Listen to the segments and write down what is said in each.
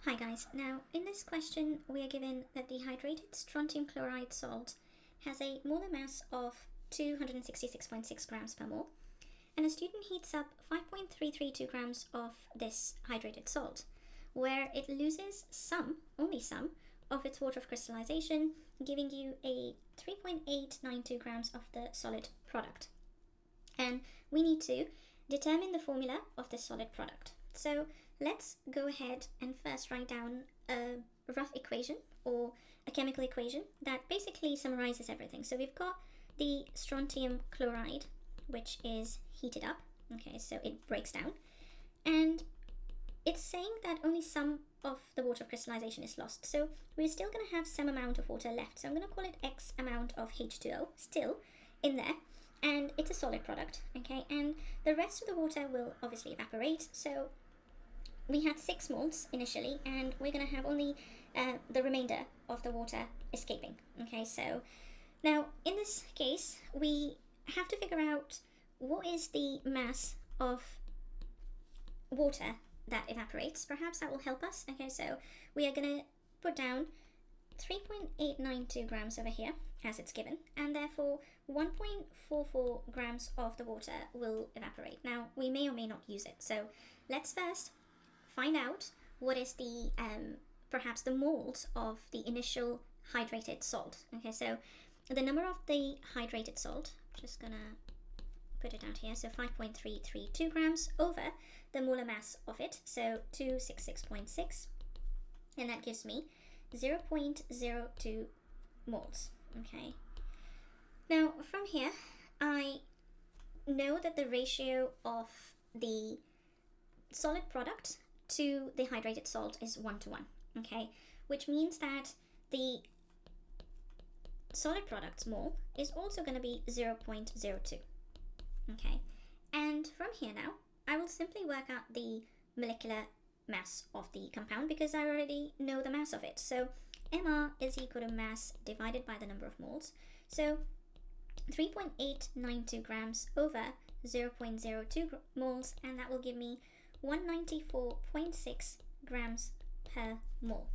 Hi guys, now in this question we are given that the hydrated strontium chloride salt has a molar mass of 266.6 grams per mole, and a student heats up 5.332 grams of this hydrated salt, where it loses only some, of its water of crystallization, giving you a 3.892 grams of the solid product. And we need to determine the formula of this solid product. So let's go ahead and first write down a rough equation or a chemical equation that basically summarizes everything. So we've got the strontium chloride, which is heated up. Okay, so it breaks down. And it's saying that only some of the water of crystallization is lost. So we're still going to have some amount of water left. So I'm going to call it X amount of H2O still in there. And it's a solid product, okay? And the rest of the water will obviously evaporate. So we had 6 moles initially, and we're going to have only the remainder of the water escaping, okay? So now in this case, we have to figure out what is the mass of water that evaporates. Perhaps that will help us. Okay, so we are going to put down 3.892 grams over here as it's given, and therefore 1.44 grams of the water will evaporate. Now we may or may not use it, so let's first find out what is the perhaps the moles of the initial hydrated salt. Okay, so the number of the hydrated salt, I'm just gonna put it out here, so 5.332 grams over the molar mass of it, so 266.6, and that gives me 0.02 moles. Okay, now from here I know that the ratio of the solid product to the hydrated salt is 1:1, okay, which means that the solid product's mole is also going to be 0.02. Okay, and from here now I will simply work out the molecular mass of the compound because I already know the mass of it. So MR is equal to mass divided by the number of moles. So 3.892 grams over 0.02 moles, and that will give me 194.6 grams per mole.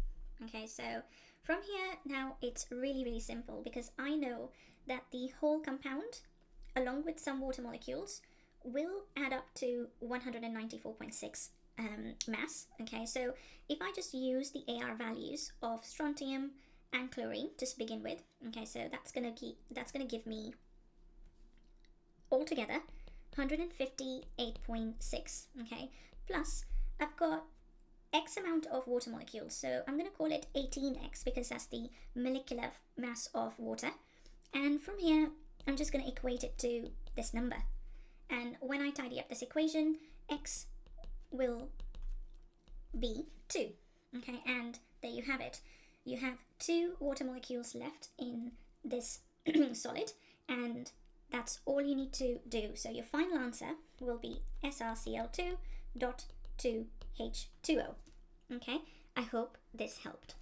Okay, so from here now it's really simple because I know that the whole compound along with some water molecules will add up to 194.6 mass. Okay, so if I just use the AR values of strontium and chlorine to begin with, okay, so that's gonna give me altogether 158.6. okay, plus I've got X amount of water molecules, so I'm gonna call it 18X because that's the molecular mass of water, and from here I'm just going to equate it to this number. And when I tidy up this equation, X will be 2. Okay, and there you have it. You have 2 water molecules left in this solid, and that's all you need to do. So your final answer will be SrCl2.2H2O. Okay, I hope this helped.